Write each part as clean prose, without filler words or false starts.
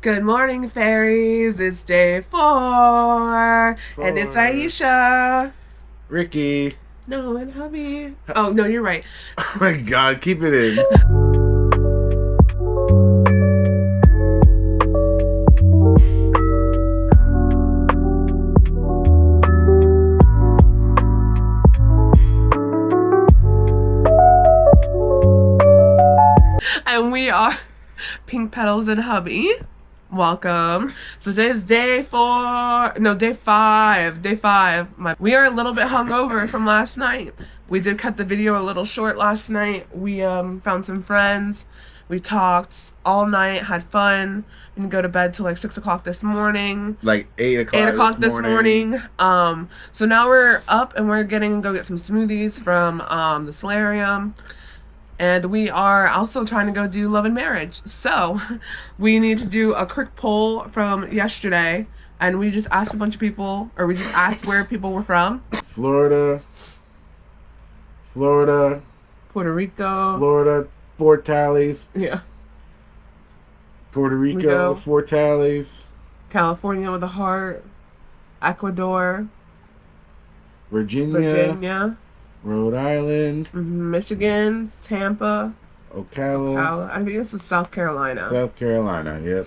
Good morning, fairies. It's day 4, and it's Aisha. Ricky. No, and hubby. Oh, no, you're right. Oh my God, keep it in. And we are Pink Petals and hubby. Welcome. So today's day 5. We are a little bit hungover from last night. We did cut the video a little short last night. We found some friends. We talked all night, had fun. We didn't go to bed till like 6 o'clock this morning. Like 8 o'clock. 8 o'clock this morning. So now we're up and we're getting to go get some smoothies from the solarium. And we are also trying to go do love and marriage. So we need to do a quick poll from yesterday. And we just asked a bunch of people, or we just asked where people were from. Florida, Puerto Rico. Florida, 4 tallies. Yeah. Puerto Rico, 4 tallies. California with a heart. Ecuador. Virginia. Rhode Island, Michigan, Tampa, Ocala. I think this was South Carolina. South Carolina, yep.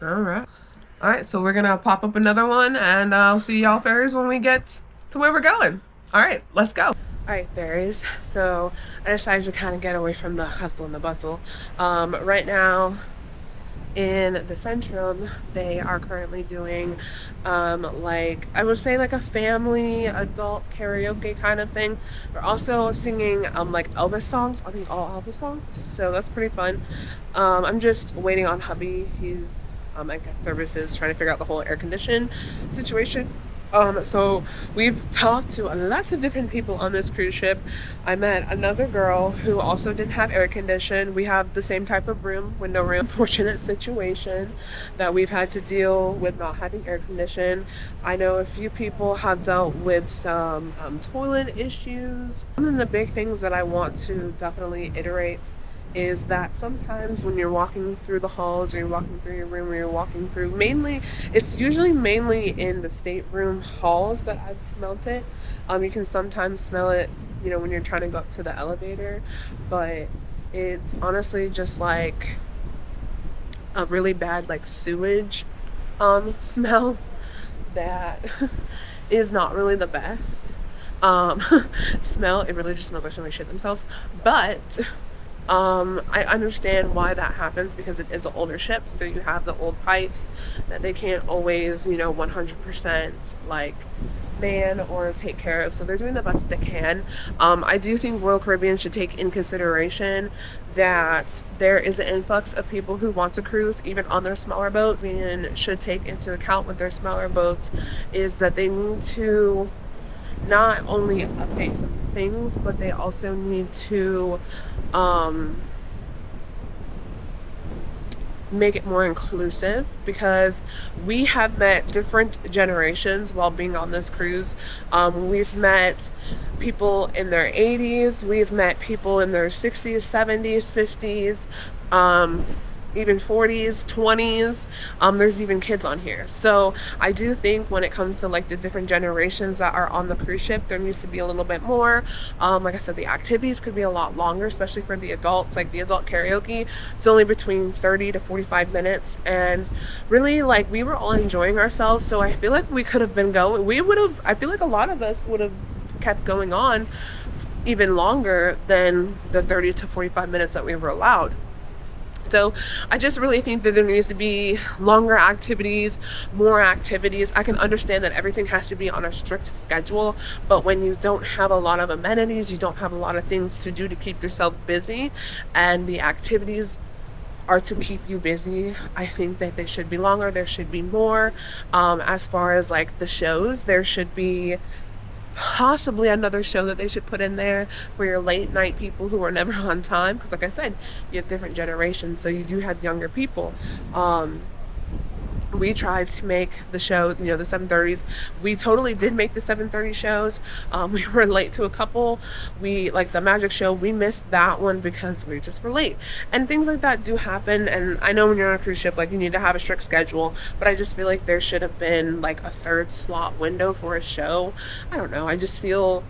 All right, so we're going to pop up another one, and I'll see y'all fairies when we get to where we're going. All right, let's go. All right, fairies. So I decided to kind of get away from the hustle and the bustle. Right now, in the Centrum, they are currently doing like a family adult karaoke kind of thing. They're also singing like Elvis songs, I think all Elvis songs, so that's pretty fun. I'm just waiting on hubby. He's I guess services trying to figure out the whole air condition situation. So we've talked to a lot of different people on this cruise ship. I met another girl who also didn't have air condition. We have the same type of room, window room. Unfortunate situation that we've had to deal with not having air condition. I know a few people have dealt with some toilet issues. One of the big things that I want to definitely iterate is that sometimes when you're walking through the halls or you're walking through your room or you're walking through, it's usually mainly in the stateroom halls that I've smelt it. You can sometimes smell it, when you're trying to go up to the elevator, but it's honestly just like a really bad like sewage smell that is not really the best smell. It really just smells like somebody shit themselves, but I understand why that happens because it is an older ship, so you have the old pipes that they can't always, 100% like man or take care of, so they're doing the best they can. I do think Royal Caribbean should take in consideration that there is an influx of people who want to cruise even on their smaller boats, and should take into account with their smaller boats is that they need to not only update some things, but they also need to make it more inclusive, because we have met different generations while being on this cruise. We've met people in their 80s, we've met people in their 60s, 70s, 50s, even 40s, 20s. There's even kids on here. So I do think when it comes to like the different generations that are on the cruise ship, there needs to be a little bit more. Like I said, the activities could be a lot longer, especially for the adults. Like the adult karaoke, it's only between 30 to 45 minutes. And really, like, we were all enjoying ourselves. So I feel like we could have been going. I feel like a lot of us would have kept going on even longer than the 30 to 45 minutes that we were allowed. So I just really think that there needs to be longer activities, more activities. I can understand that everything has to be on a strict schedule, but when you don't have a lot of amenities, you don't have a lot of things to do to keep yourself busy, and the activities are to keep you busy, I think that they should be longer. There should be more. As far as like the shows, there should be possibly another show that they should put in there for your late night people who are never on time, because like I said, you have different generations, so you do have younger people. we tried to make the show, the 7:30s. We totally did make the 7:30 shows. We were late to a couple. We, like the magic show, we missed that one because we just were late. And things like that do happen. And I know when you're on a cruise ship, like, you need to have a strict schedule, but I just feel like there should have been like a third slot window for a show. I don't know. I just feel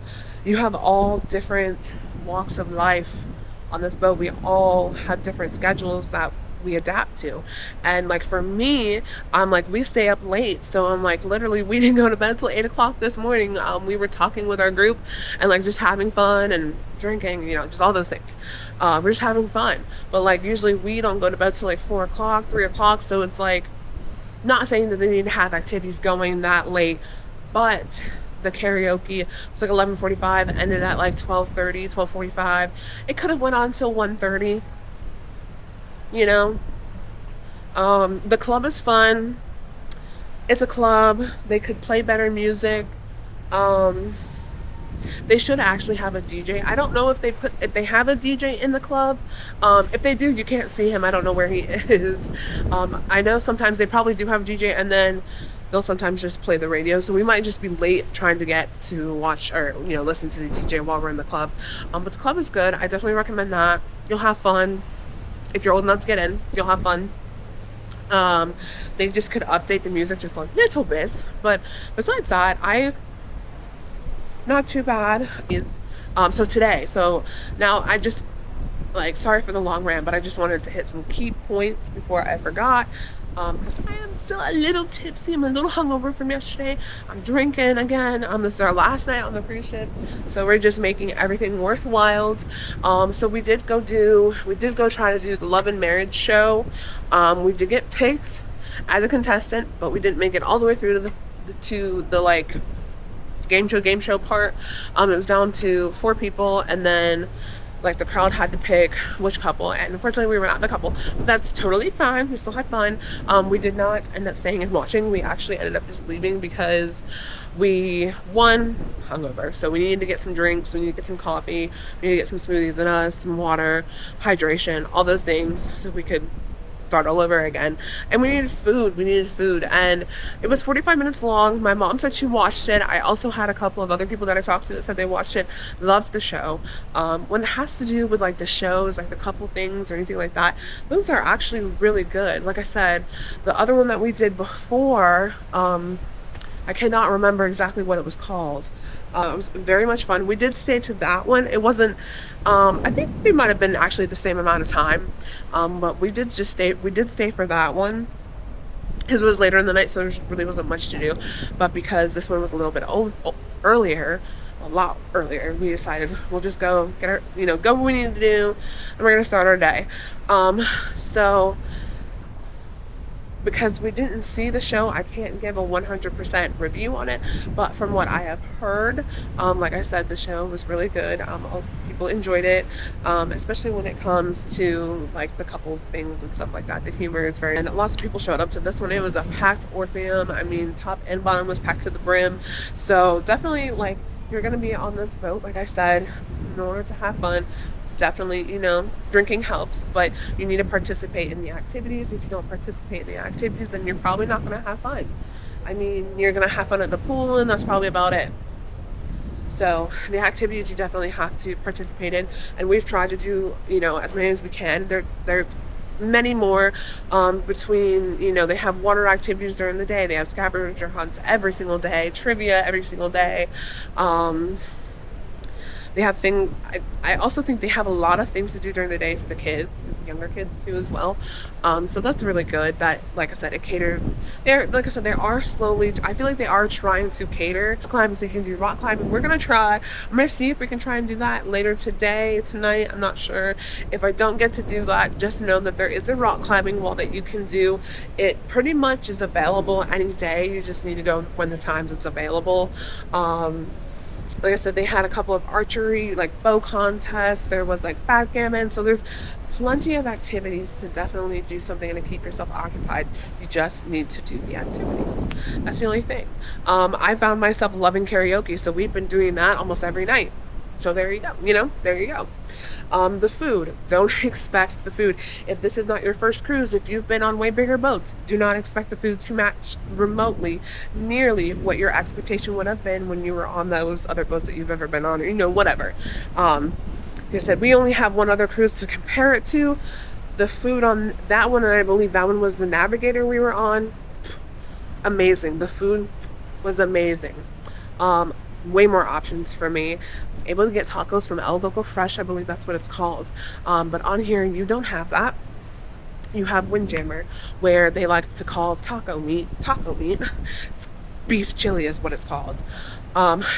you have all different walks of life on this boat. We all have different schedules that we adapt to. And like for me, I'm like, we stay up late, so I'm like, literally, we didn't go to bed till 8 o'clock this morning. We were talking with our group and like just having fun and drinking, just all those things. We're just having fun, but like usually we don't go to bed till like 4 o'clock, 3 o'clock. So it's like, not saying that they need to have activities going that late, but the karaoke was like 11:45, ended at like 12:30, 12:45. It could have went on till 1:30. The club is fun. It's a club. They could play better music. They should actually have a DJ. I don't know if they have a DJ in the club. If they do, you can't see him. I don't know where he is. I know sometimes they probably do have a DJ, and then they'll sometimes just play the radio. So we might just be late trying to get to watch or listen to the DJ while we're in the club. But the club is good. I definitely recommend that. You'll have fun. If you're old enough to get in, you'll have fun. They just could update the music just a little bit, but besides that, not too bad. So now I just, like, sorry for the long rant, but I just wanted to hit some key points before I forgot. Because I am still a little tipsy. I'm a little hungover from yesterday. I'm drinking again. This is our last night on the cruise ship, so we're just making everything worthwhile. So we did go try to do the Love and Marriage show. We did get picked as a contestant, but we didn't make it all the way through to the like game show part. It was down to 4 people, and then like the crowd had to pick which couple, and unfortunately we were not the couple, but that's totally fine. We still had fun. We did not end up staying and watching. We actually ended up just leaving because we hungover, so we needed to get some drinks, we needed to get some coffee, we needed to get some smoothies in us, some water, hydration, all those things, so we could start all over again. And we needed food, and it was 45 minutes long. My mom said she watched it. I also had a couple of other people that I talked to that said they watched it, loved the show. When it has to do with like the shows, like the couple things or anything like that, those are actually really good. Like I said, the other one that we did before, I cannot remember exactly what it was called. It was very much fun. We did stay to that one. It wasn't, I think we might have been actually the same amount of time, but we did stay for that one because it was later in the night, so there really wasn't much to do. But because this one was a little bit earlier, a lot earlier, we decided we'll just go get our, go what we need to do, and we're going to start our day. So because we didn't see the show, I can't give a 100% review on it, but from what I have heard, like I said, the show was really good. People enjoyed it, especially when it comes to like the couples things and stuff like that. The humor is and lots of people showed up to this one. It was a packed Orpheum. I mean, top and bottom was packed to the brim. So definitely, like, you're gonna be on this boat, like I said, in order to have fun. It's definitely, drinking helps, but you need to participate in the activities. If you don't participate in the activities, then you're probably not gonna have fun. I mean, you're gonna have fun at the pool, and that's probably about it. So the activities you definitely have to participate in, and we've tried to do, as many as we can. There's many more, between, they have water activities during the day, they have scavenger hunts every single day, trivia every single day. They have I also think they have a lot of things to do during the day for the kids, younger kids too as well. So that's really good. That, like I said, it catered. Like I said, they are slowly. I feel like they are trying to cater climbing, so you can do rock climbing. We're gonna try. I'm gonna see if we can try and do that later tonight. I'm not sure. If I don't get to do that, just know that there is a rock climbing wall that you can do. It pretty much is available any day. You just need to go when the times it's available. Like I said, they had a couple of archery, like bow contests. There was like backgammon. So there's plenty of activities to definitely do something and to keep yourself occupied. You just need to do the activities. That's the only thing. I found myself loving karaoke, so we've been doing that almost every night. So there you go. There you go. The food, don't expect the food. If this is not your first cruise, if you've been on way bigger boats, do not expect the food to match remotely nearly what your expectation would have been when you were on those other boats that you've ever been on, or whatever. Like I said, we only have one other cruise to compare it to. The food on that one, and I believe that one was the Navigator we were on, amazing. The food was amazing. Way more options for me. I was able to get tacos from El Loco Fresh, I believe that's what it's called. But on here, you don't have that. You have Windjammer, where they like to call taco meat. It's beef chili is what it's called.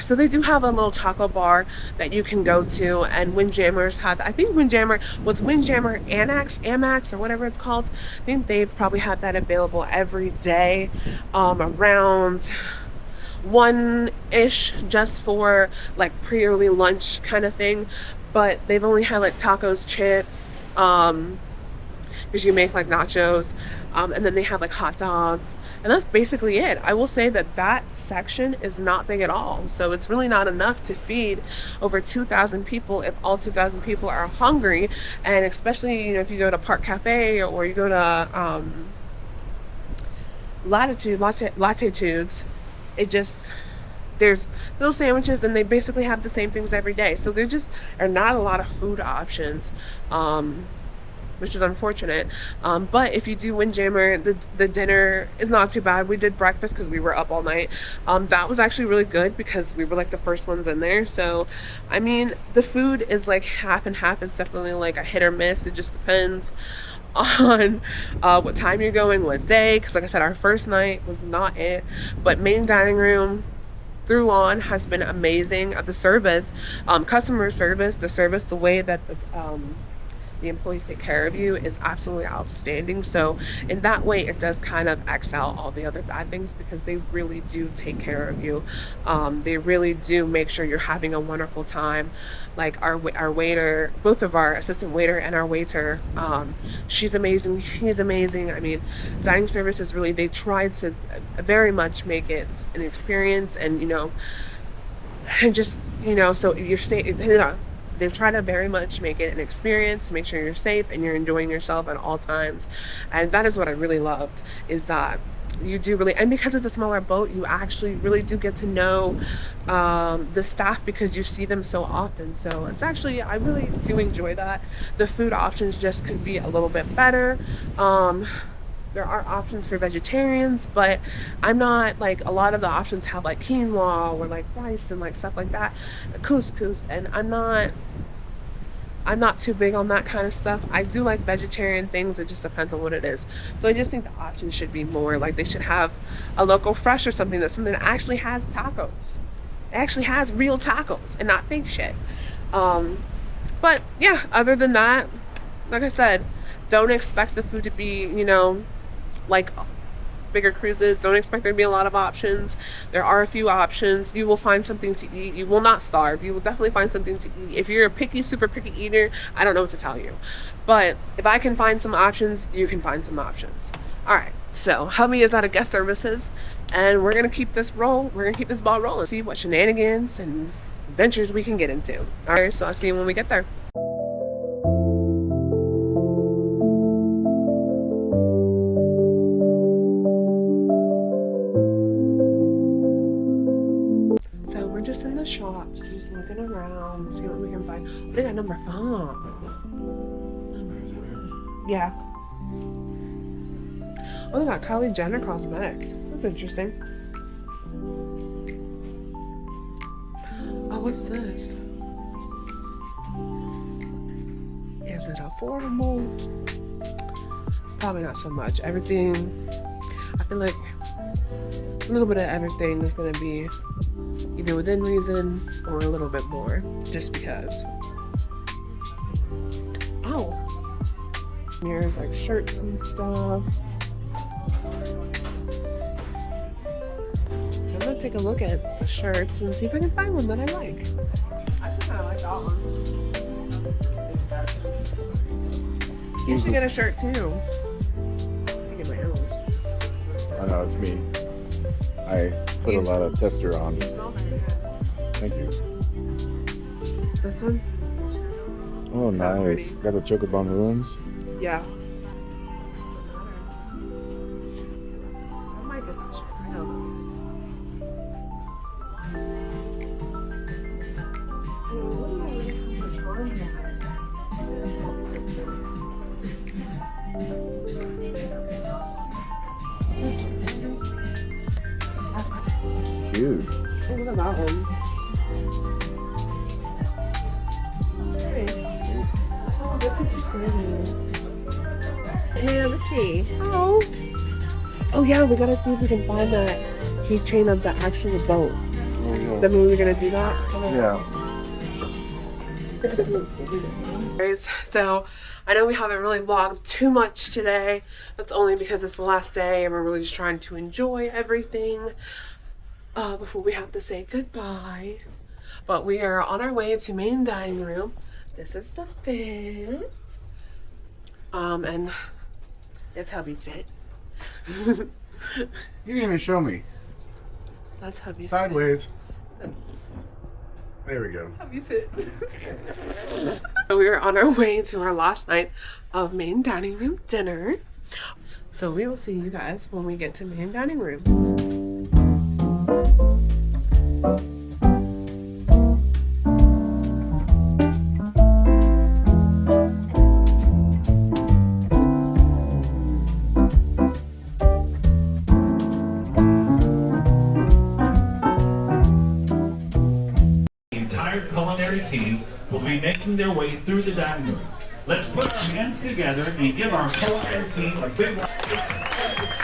So they do have a little taco bar that you can go to, and Windjammers have, I think Windjammer Amex or whatever it's called. I think they've probably had that available every day, around 1-ish, just for like pre-early lunch kind of thing. But they've only had like tacos, chips, because you make like nachos, and then they have like hot dogs, and that's basically it. I will say that that section is not big at all, so it's really not enough to feed over 2,000 people if all 2,000 people are hungry. And especially if you go to Park Cafe or you go to Latitudes, it just, there's little sandwiches, and they basically have the same things every day, so there just are not a lot of food options, which is unfortunate. But if you do Windjammer, the dinner is not too bad. We did breakfast because we were up all night. That was actually really good because we were like the first ones in there. So I mean, the food is like half and half. It's definitely like a hit or miss. It just depends on what time you're going, what day, because like I said, our first night was not it. But main dining room through on has been amazing. The service, customer service, the way that the employees take care of you is absolutely outstanding. So in that way, it does kind of X out all the other bad things, because they really do take care of you. They really do make sure you're having a wonderful time. Like our waiter, both of our assistant waiter and our waiter, she's amazing, he's amazing. I mean, dining service is really, they tried to very much make it an experience, and and just so you're safe. They've tried to very much make it an experience to make sure you're safe and you're enjoying yourself at all times. And that is what I really loved, is that you do really, and because it's a smaller boat, you actually really do get to know the staff, because you see them so often. So it's actually, I really do enjoy that. The food options just could be a little bit better. There are options for vegetarians, but I'm not like, a lot of the options have like quinoa or like rice and like stuff like that, couscous, and I'm not too big on that kind of stuff. I do like vegetarian things. It just depends on what it is. So I just think the options should be more, like they should have a local fresh or something that actually has tacos. It actually has real tacos and not fake shit. But yeah, other than that, like I said, don't expect the food to be, like bigger cruises. Don't expect there to be a lot of options. There are a few options. You will find something to eat. You will not starve. You will definitely find something to eat. If you're a super picky eater, I don't know what to tell you. But if I can find some options, you can find some options. All right. So Hubby is out of guest services, and we're gonna keep this ball rolling. See what shenanigans and adventures we can get into. All right. So I'll see you when we get there. Just in the shops, just looking around, see what we can find. They got number 5. Yeah. Oh, they got Kylie Jenner cosmetics. That's interesting. Oh, what's this? Is it affordable? Probably not so much. Everything, I feel like a little bit of everything is going to be either within reason or a little bit more, just because. Oh, here's like shirts and stuff. So I'm gonna take a look at the shirts and see if I can find one that I like. I actually kind of like that one. You should get a shirt too. I get my own. I know, it's me. I put a lot of tester on. You smell very good. Thank you. This one? Oh, Got nice. ready. Got the chocobo balloons. Yeah. I might get this shit. I don't know. Cute. Oh, look at that one. Hey. Oh, this is pretty. Yeah, let's see. Oh. Oh yeah, we gotta see if we can find that keychain of the actual boat. Oh, yeah. Then we were gonna do that. Yeah. Guys, so I know we haven't really vlogged too much today. That's only because it's the last day and we're really just trying to enjoy everything before we have to say goodbye. But we are on our way to main dining room. This is the fit. And it's hubby's fit. You didn't even show me. That's hubby's Sideways. There we go. hubby's fit. So we are on our way to our last night of main dining room dinner. So we will see you guys when we get to main dining room. Culinary team will be making their way through the dining room. Let's put our hands together and give our culinary team a big round.